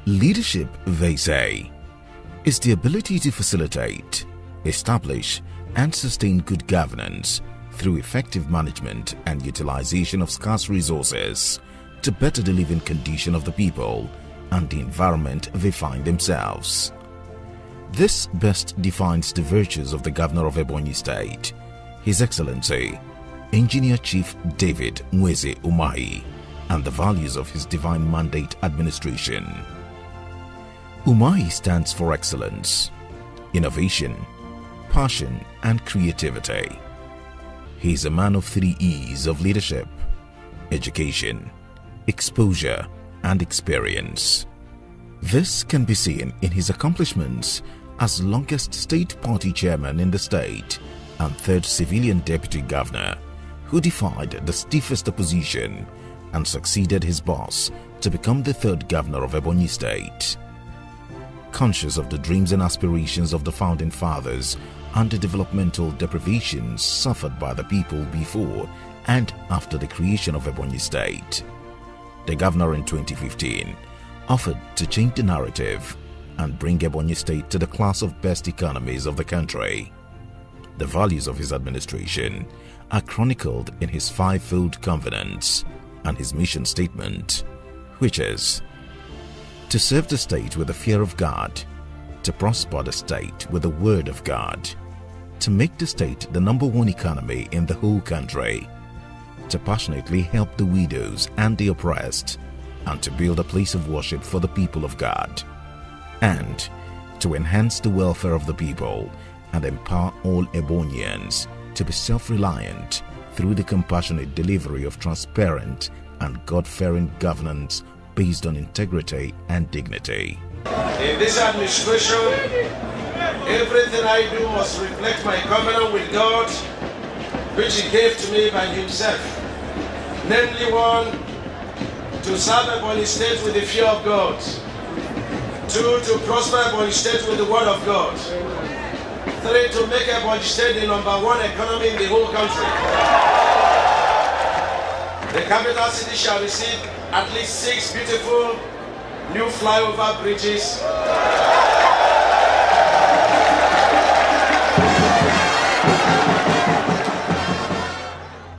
Leadership, they say, is the ability to facilitate, establish, and sustain good governance through effective management and utilization of scarce resources to better the living condition of the people and the environment they find themselves. This best defines the virtues of the Governor of Ebonyi State, His Excellency, Engineer Chief David Mweze Umahi, and the values of his divine mandate administration. Umahi stands for excellence, innovation, passion, and creativity. He is a man of 3 E's of leadership: education, exposure, and experience. This can be seen in his accomplishments as longest state party chairman in the state and 3rd civilian deputy governor, who defied the stiffest opposition and succeeded his boss to become the 3rd governor of Ebonyi State. Conscious of the dreams and aspirations of the founding fathers and the developmental deprivations suffered by the people before and after the creation of Ebonyi State, the governor in 2015 offered to change the narrative and bring Ebonyi State to the class of best economies of the country. The values of his administration are chronicled in his 5-fold covenants and his mission statement, which is to serve the state with the fear of God, to prosper the state with the word of God, to make the state the #1 economy in the whole country, to passionately help the widows and the oppressed, and to build a place of worship for the people of God, and to enhance the welfare of the people and empower all Ebonyians to be self-reliant through the compassionate delivery of transparent and God-fearing governance based on integrity and dignity. In this administration, everything I do must reflect my covenant with God, which He gave to me by Himself. Namely, 1, to serve Ebonyi State with the fear of God. 2, to prosper Ebonyi State with the word of God. 3, to make Ebonyi State the #1 economy in the whole country. The capital city shall receive at least 6 beautiful new flyover bridges.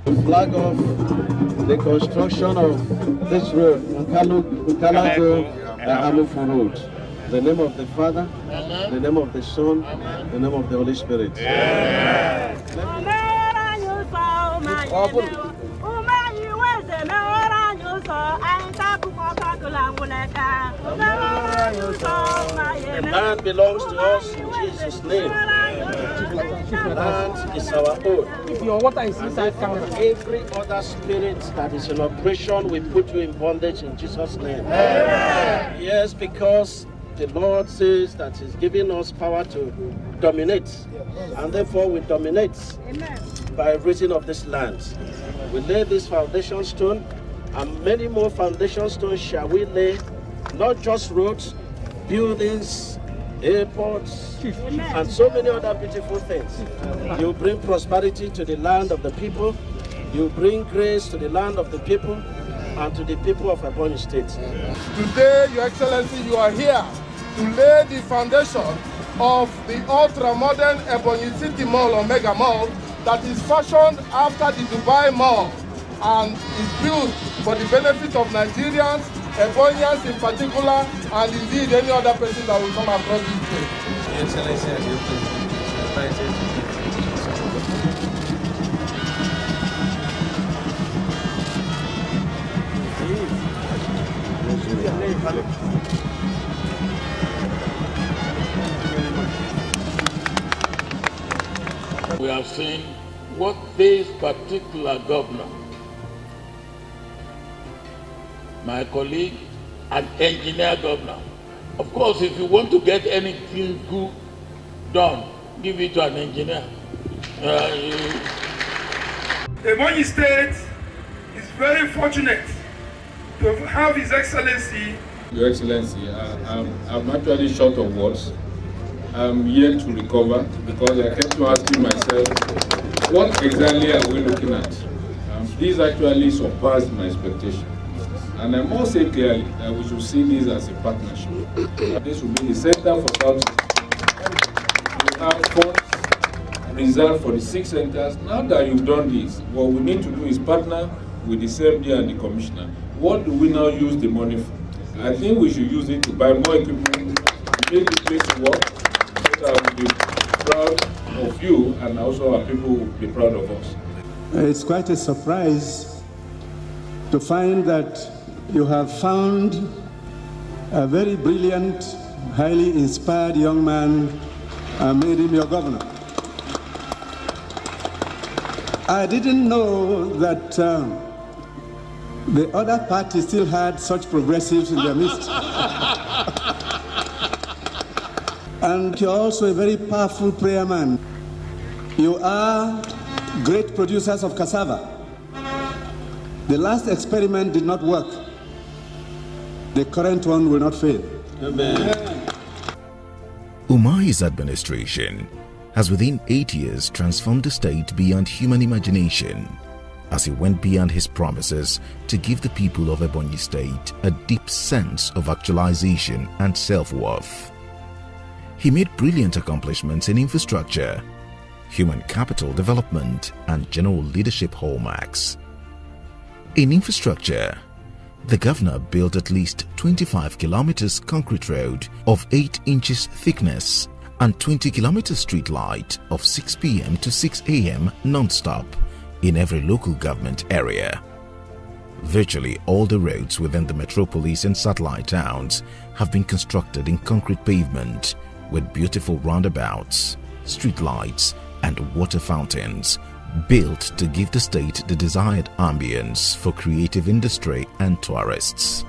The flag of the construction of this road, Amufu Road. The name of the Father, the name of the Son, the name of the Holy Spirit. Yeah. The land belongs to us in Jesus' name. The land is our own. If your water is inside, every other spirit that is in operation, we put you in bondage in Jesus' name. Amen. Yes, because the Lord says that He's giving us power to dominate, and therefore we dominate. Amen. By raising of this land. We lay this foundation stone, and many more foundation stones shall we lay, not just roads, buildings, airports, and so many other beautiful things. You bring prosperity to the land of the people, you bring grace to the land of the people, and to the people of Ebonyi State. Today, Your Excellency, you are here to lay the foundation of the ultra-modern Ebonyi City Mall or Mega Mall that is fashioned after the Dubai Mall and is built for the benefit of Nigerians, Ebonians in particular, and indeed any other person that will come across this place. Your Excellency, as you We have seen what this particular governor, my colleague, an engineer governor. Of course, if you want to get anything good done, give it to an engineer. Ebonyi State is very fortunate to have His Excellency. Your Excellency, I'm actually short of words. I'm yet to recover because I kept asking myself, what exactly are we looking at? This actually surpassed my expectation. And I must say clearly that we should see this as a partnership. This will be the center for Southeast. We have funds reserved for the 6 centers. Now that you've done this, what we need to do is partner with the CMD and the commissioner. What do we now use the money for? I think we should use it to buy more equipment, make the place work, so that we'll be proud of you and also our people will be proud of us. It's quite a surprise to find that you have found a very brilliant, highly inspired young man and made him your governor. I didn't know that the other party still had such progressives in their midst. And you're also a very powerful prayer man. You are great producers of cassava. The last experiment did not work. The current one will not fail. Amen. Umahi's administration has within 8 years transformed the state beyond human imagination as he went beyond his promises to give the people of Ebonyi State a deep sense of actualization and self-worth. He made brilliant accomplishments in infrastructure, human capital development, and general leadership hallmarks. In infrastructure, the governor built at least 25 kilometers concrete road of 8 inches thickness and 20 kilometers street light of 6 p.m. to 6 a.m. non-stop in every local government area. Virtually all the roads within the metropolis and satellite towns have been constructed in concrete pavement with beautiful roundabouts, street lights, and water fountains built to give the state the desired ambience for creative industry and tourists.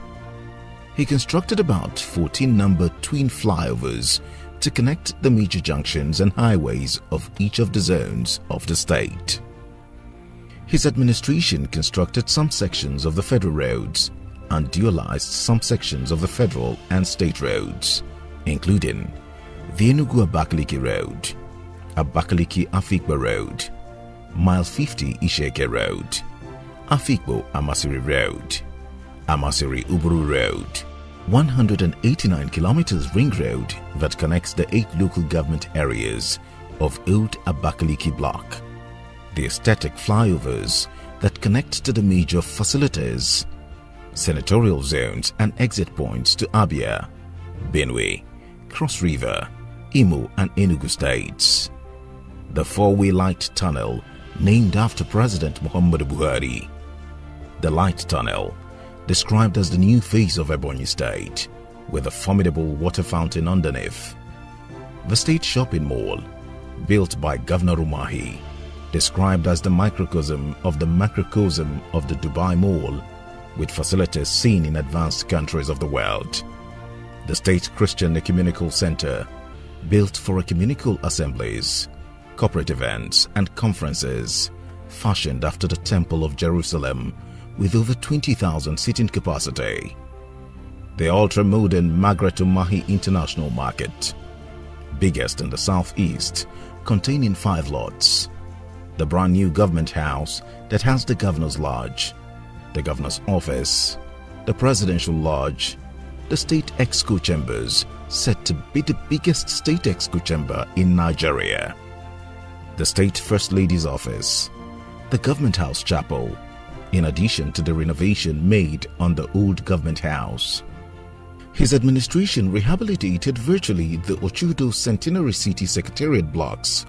He constructed about 14 numbered twin flyovers to connect the major junctions and highways of each of the zones of the state. His administration constructed some sections of the federal roads and dualized some sections of the federal and state roads, including the Enugu-Abakaliki Road, Abakaliki-Afikpo Road, Mile 50 Isheke Road, Afikpo-Amasiri Road, Amasiri-Uburu Road, 189 kilometers ring road that connects the 8 local government areas of Old Abakaliki Block, the aesthetic flyovers that connect to the major facilities, senatorial zones and exit points to Abia, Benue, Cross River, Imo and Enugu states, the 4-way light tunnel named after President Muhammadu Buhari, the light tunnel described as the new face of Ebonyi State with a formidable water fountain underneath, the state shopping mall built by Governor Umahi described as the microcosm of the macrocosm of the Dubai Mall with facilities seen in advanced countries of the world, the State Christian Ecumenical Center built for ecumenical assemblies, corporate events and conferences, fashioned after the Temple of Jerusalem with over 20,000 seating capacity. The ultra-modern Margaret Umahi International Market, biggest in the southeast, containing 5 lots. The brand new government house that has the governor's lodge, the governor's office, the presidential lodge, the state exco chambers, said to be the biggest state exco chamber in Nigeria, the state first lady's office, the government house chapel, in addition to the renovation made on the old government house. His administration rehabilitated virtually the Ochudo Centenary City Secretariat blocks,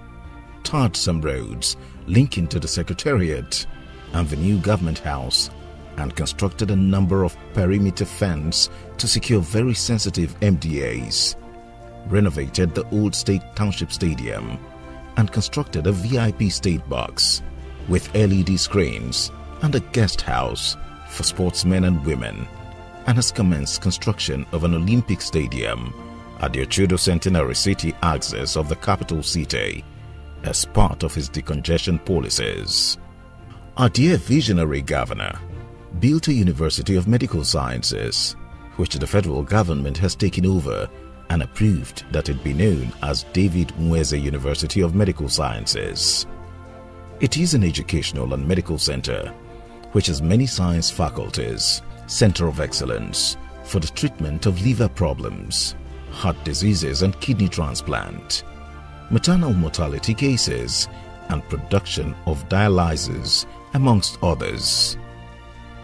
tarred some roads linking to the Secretariat and the new government house, and constructed a number of perimeter fence to secure very sensitive MDAs, renovated the old State Township Stadium, and constructed a VIP state box with LED screens and a guest house for sportsmen and women, and has commenced construction of an Olympic stadium at the Ochudo Centenary City axis of the capital city as part of his decongestion policies. Our dear visionary governor built a University of Medical Sciences, which the federal government has taken over and approved that it be known as David Mweze University of Medical Sciences. It is an educational and medical center which has many science faculties Center of Excellence for the treatment of liver problems, heart diseases and kidney transplant, maternal mortality cases, and production of dialyzers, amongst others.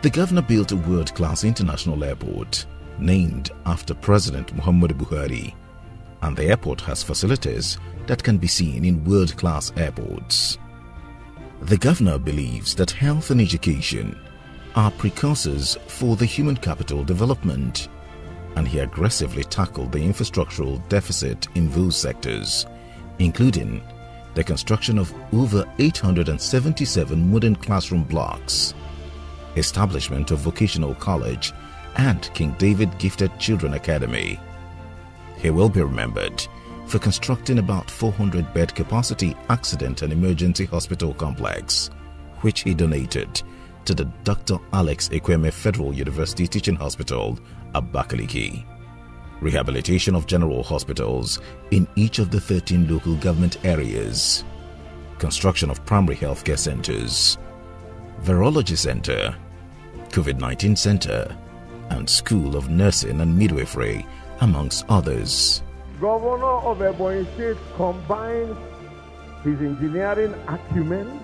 The governor built a world-class international airport named after President Muhammadu Buhari, and the airport has facilities that can be seen in world-class airports. The governor believes that health and education are precursors for the human capital development, and he aggressively tackled the infrastructural deficit in those sectors, including the construction of over 877 modern classroom blocks, establishment of vocational college and King David Gifted Children Academy. He will be remembered for constructing about 400-bed capacity accident and emergency hospital complex, which he donated to the Dr. Alex Ekweme Federal University Teaching Hospital, Abakaliki. Rehabilitation of general hospitals in each of the 13 local government areas, construction of primary healthcare centers, virology center, COVID-19 center, and School of Nursing and Midwifery, amongst others. Governor of Ebonyi State combines his engineering acumen,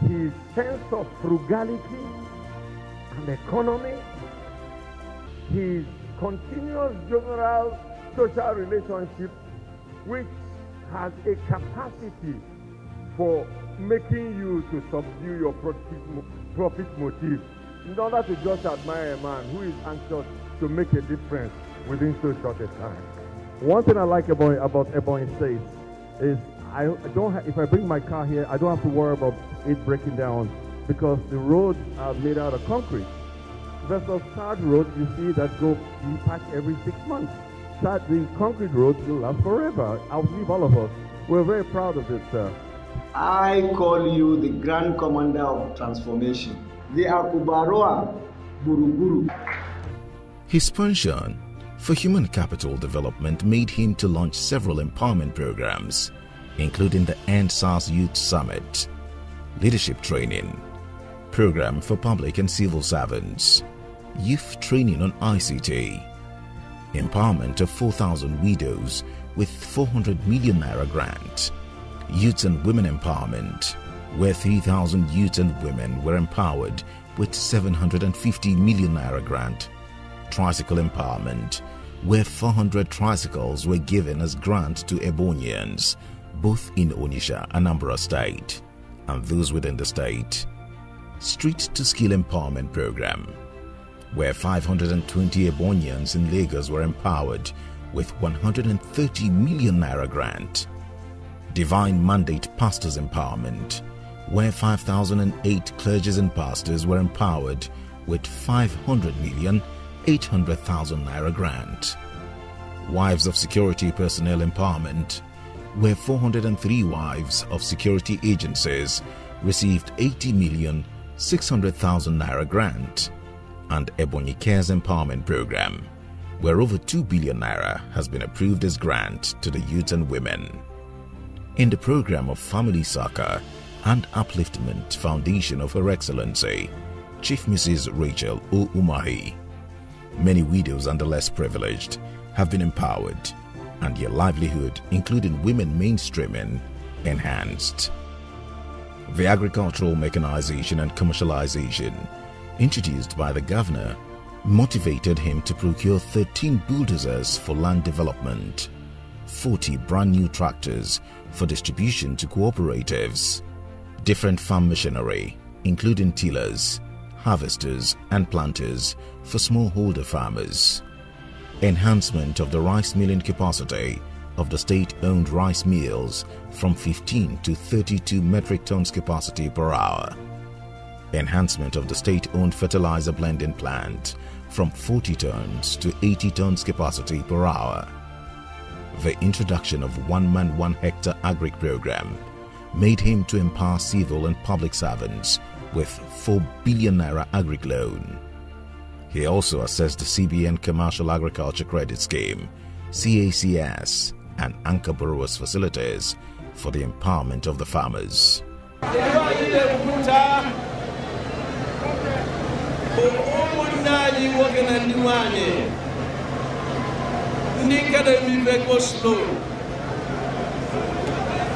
his sense of frugality and economy, his continuous general social relationship, which has a capacity for making you to subdue your profit motive in order to just admire a man who is anxious to make a difference within so short a time. One thing I like about Ebonyi State is if I bring my car here, I don't have to worry about it breaking down because the roads are made out of concrete. Versus hard roads, you see, that go patch every 6 months. The concrete roads will last forever. I believe all of us. We're very proud of it, sir. I call you the Grand Commander of Transformation, the Akubaroa Buruburu. His penchant for human capital development made him to launch several empowerment programs, including the End SARS Youth Summit, leadership training, program for public and civil servants, youth training on ICT, empowerment of 4,000 widows with 400 million naira grant, youth and women empowerment, where 3,000 youth and women were empowered with 750 million naira grant, tricycle empowerment, where 400 tricycles were given as grant to Ebonyians, both in Onitsha and Anambra State, and those within the state. Street to Skill Empowerment Program, where 520 Ebonyians in Lagos were empowered with 130 million naira grant. Divine Mandate Pastors Empowerment, where 5,008 clergies and pastors were empowered with 500,800,000 naira grant. Wives of Security Personnel Empowerment, where 403 wives of security agencies received 80,600,000 naira grant, and Ebonyi Cares Empowerment Program, where over 2 billion naira has been approved as grant to the youth and women. In the program of Family Soccer and Upliftment Foundation of Her Excellency, Chief Mrs. Rachel O. Umahi, many widows and the less privileged have been empowered, and their livelihood, including women mainstreaming, enhanced. The agricultural mechanization and commercialization introduced by the governor motivated him to procure 13 bulldozers for land development, 40 brand new tractors for distribution to cooperatives, different farm machinery, including tillers, harvesters and planters for smallholder farmers, enhancement of the rice milling capacity of the state-owned rice mills from 15 to 32 metric tons capacity per hour, enhancement of the state-owned fertilizer blending plant from 40 tons to 80 tons capacity per hour, the introduction of One Man One Hectare Agric program made him to empower civil and public servants with 4 billion naira agric loan. He also assessed the CBN Commercial Agriculture Credit Scheme, CACS, and Anchor Borrowers facilities for the empowerment of the farmers. ụmụnne anyị nwoke na ndị nwanyị ndị nke na-eme go slow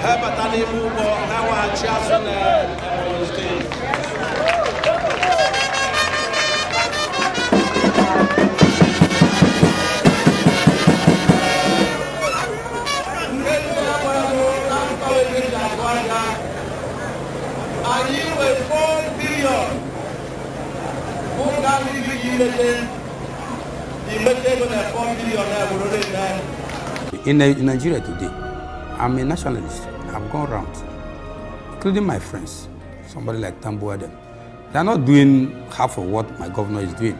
ha bata n'ime ụgbọ ha waghachi azụ na Ebonyi steeti. In Nigeria today, I'm a nationalist. I've gone around, including my friends, somebody like Tambo Adam. They're not doing half of what my governor is doing.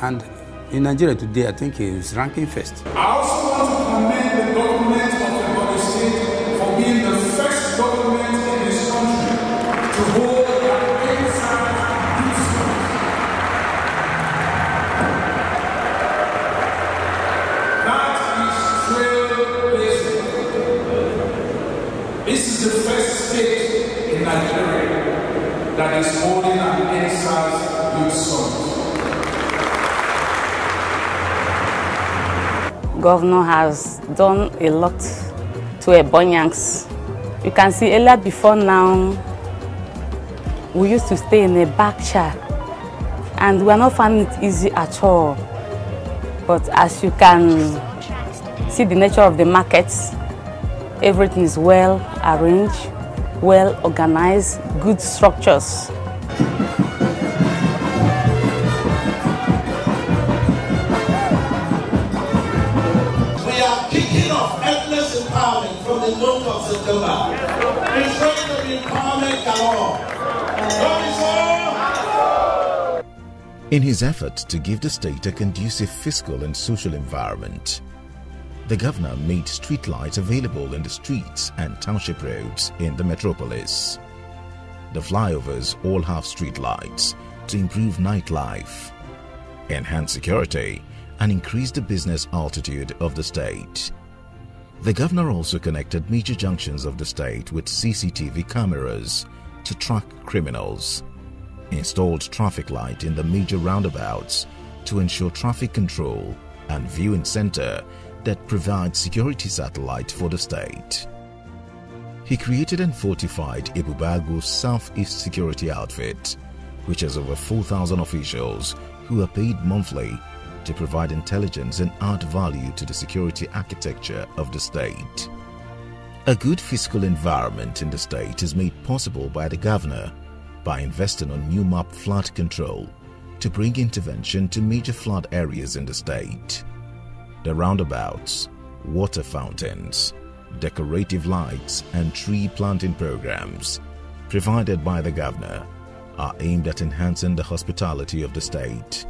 And in Nigeria today, I think he's ranking first. I also want to commend the government of Ebonyi State for being the first government in this country to hold an inside peace. That is trailblazing. This is the first state in Nigeria that is holding an inside youth summit. Governor has done a lot to Ebonyians. You can see earlier before now, we used to stay in a back chair and we are not finding it easy at all. But as you can see the nature of the markets, everything is well arranged, well organized, good structures. From the month of September. It's going to be empowerment galore. In his effort to give the state a conducive fiscal and social environment, the governor made street lights available in the streets and township roads in the metropolis. The flyovers all have street lights to improve nightlife, enhance security, and increase the business altitude of the state. The governor also connected major junctions of the state with CCTV cameras to track criminals, installed traffic light in the major roundabouts to ensure traffic control, and viewing center that provides security satellite for the state. He created and fortified Ebubago's Southeast Security Outfit, which has over 4,000 officials who are paid monthly to provide intelligence and add value to the security architecture of the state. A good fiscal environment in the state is made possible by the governor by investing on new map flood control to bring intervention to major flood areas in the state. The roundabouts, water fountains, decorative lights and tree planting programs provided by the governor are aimed at enhancing the hospitality of the state.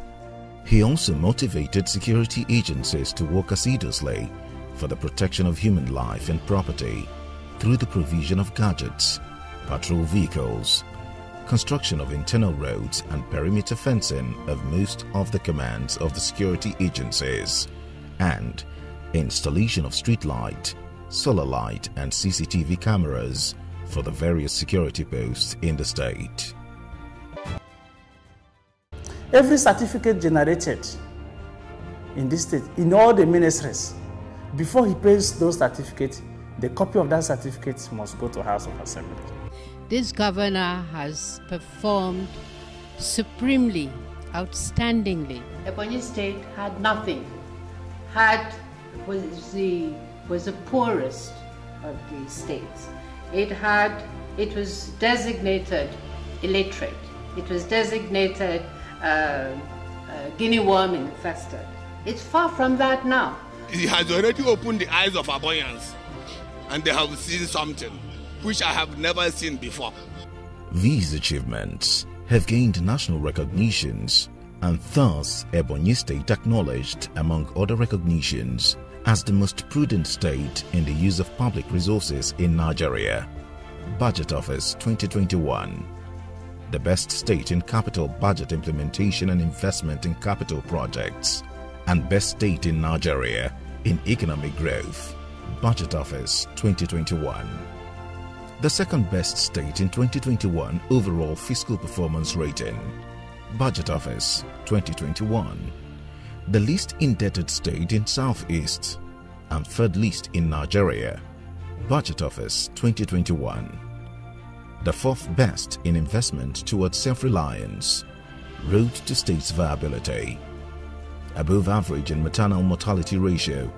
He also motivated security agencies to work assiduously for the protection of human life and property through the provision of gadgets, patrol vehicles, construction of internal roads and perimeter fencing of most of the commands of the security agencies, and installation of street light, solar light and CCTV cameras for the various security posts in the state. Every certificate generated in this state, in all the ministries, before he pays those certificates, the copy of that certificate must go to House of Assembly. This governor has performed supremely, outstandingly. Ebonyi State had nothing, was the poorest of the states. It was designated illiterate. It was designated guinea worm infested. It's far from that now. He has already opened the eyes of Ebonyians, and they have seen something which I have never seen before. These achievements have gained national recognitions, and thus Ebonyi State acknowledged, among other recognitions, as the most prudent state in the use of public resources in Nigeria. Budget Office 2021. The best state in capital budget implementation and investment in capital projects, and best state in Nigeria in economic growth. Budget Office 2021. The second best state in 2021 overall fiscal performance rating. Budget Office 2021, the least indebted state in Southeast and third least in Nigeria. Budget Office 2021, the fourth best in investment towards self-reliance. Road to state's viability. Above average in maternal mortality ratio.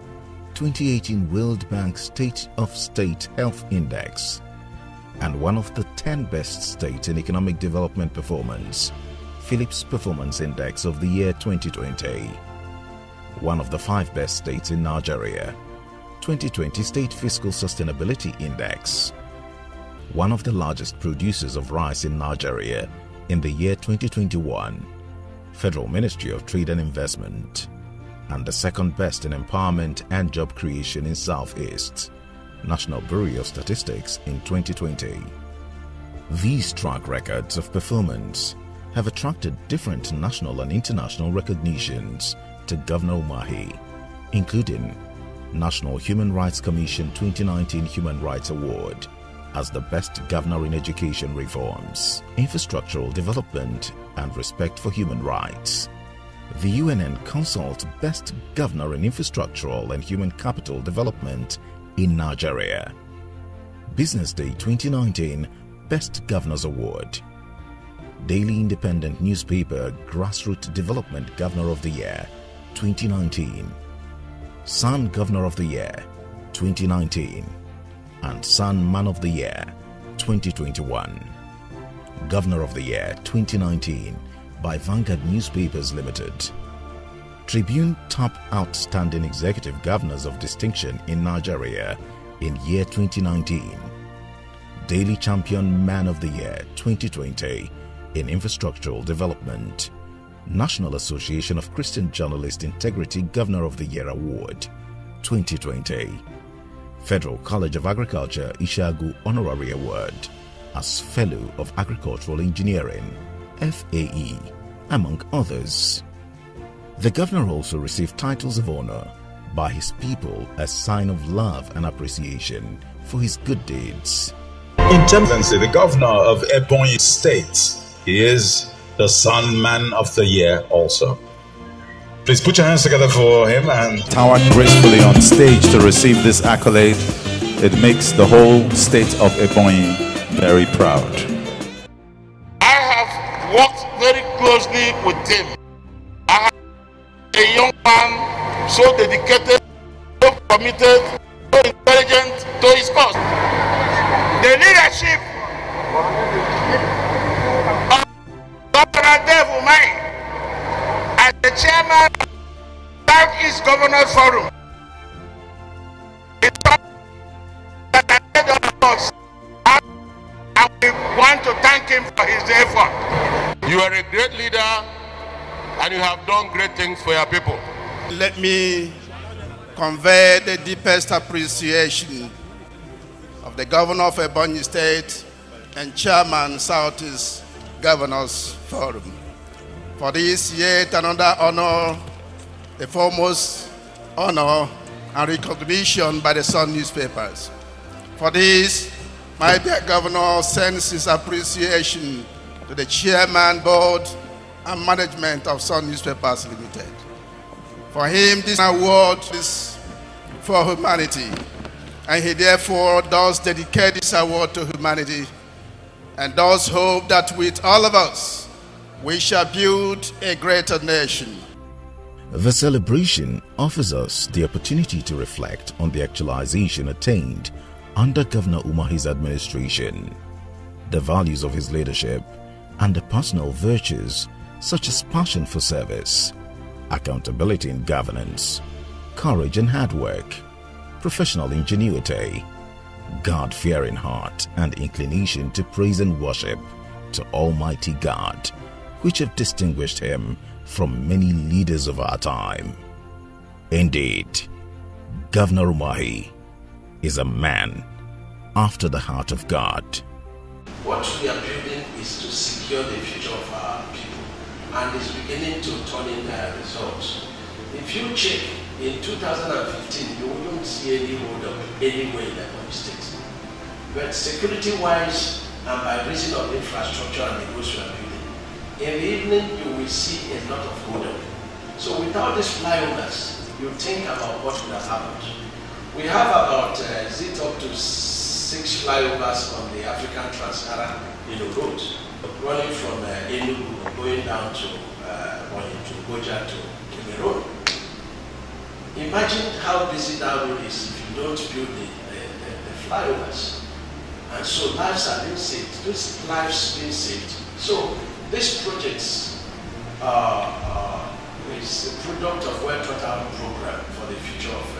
2018 World Bank State of State Health Index. And one of the 10 best states in economic development performance. Phillips Performance Index of the year 2020. One of the 5 best states in Nigeria. 2020 State Fiscal Sustainability Index. One of the largest producers of rice in Nigeria in the year 2021. Federal Ministry of Trade and Investment. And the second best in empowerment and job creation in Southeast. National Bureau of Statistics in 2020. These track records of performance have attracted different national and international recognitions to Governor Umahi, including National Human Rights Commission 2019 Human Rights Award as the best governor in education reforms, infrastructural development, and respect for human rights. The UNN Consult Best Governor in Infrastructural and Human Capital Development in Nigeria. Business Day 2019 Best Governors Award. Daily Independent Newspaper Grassroots Development Governor of the Year 2019. Sun Governor of the Year 2019 and Sun Man of the Year 2021. Governor of the Year 2019 by Vanguard Newspapers Limited. Tribune Top Outstanding Executive Governors of Distinction in Nigeria in year 2019. Daily Champion Man of the Year 2020 in Infrastructural Development. National Association of Christian Journalists Integrity Governor of the Year Award 2020. Federal College of Agriculture Ishagu Honorary Award as Fellow of Agricultural Engineering FAE, among others. The governor also received titles of honor by his people as sign of love and appreciation for his good deeds. In terms of the governor of Ebonyi State, he is the Sun Man of the Year also. Please put your hands together for him and towered gracefully on stage to receive this accolade. It makes the whole state of Ebonyi very proud. I have worked very closely with him. I have a young man so dedicated, so committed, so intelligent to his cause. The leadership of Governor Umahi as the chairman of the Southeast Governors Forum is something that I made all of us, and we want to thank him for his effort. You are a great leader and you have done great things for your people. Let me convey the deepest appreciation of the Governor of Ebonyi State and Chairman Southeast Governors Forum for this yet another honor, the foremost honor and recognition by the Sun newspapers. For this, my dear Governor sends his appreciation to the Chairman, Board, and Management of Sun Newspapers Limited. For him, this award is for humanity, and he therefore does dedicate this award to humanity and does hope that with all of us, we shall build a greater nation. The celebration offers us the opportunity to reflect on the actualization attained under Governor Umahi's administration, the values of his leadership, and the personal virtues such as passion for service, accountability in governance, courage and hard work, professional ingenuity, God-fearing heart, and inclination to praise and worship to Almighty God, which have distinguished him from many leaders of our time. Indeed, Governor Umahi is a man after the heart of God. What we are building is to secure the future of our people, and is beginning to turn in their results. If you check in 2015, you wouldn't see any hold up anywhere in the state. But security-wise, and by reason of infrastructure and the roads we are building, In the evening, you will see a lot of odor. So without these flyovers, you think about what would have happened. We have about, is it up to 6 flyovers on the African Trans-Saharan road, running from Enugu, going down to Goja to Cameroon. Imagine how busy that road is if you don't build the flyovers. And so lives are being saved, those lives being saved. So this project is a product of well thought out program for the future of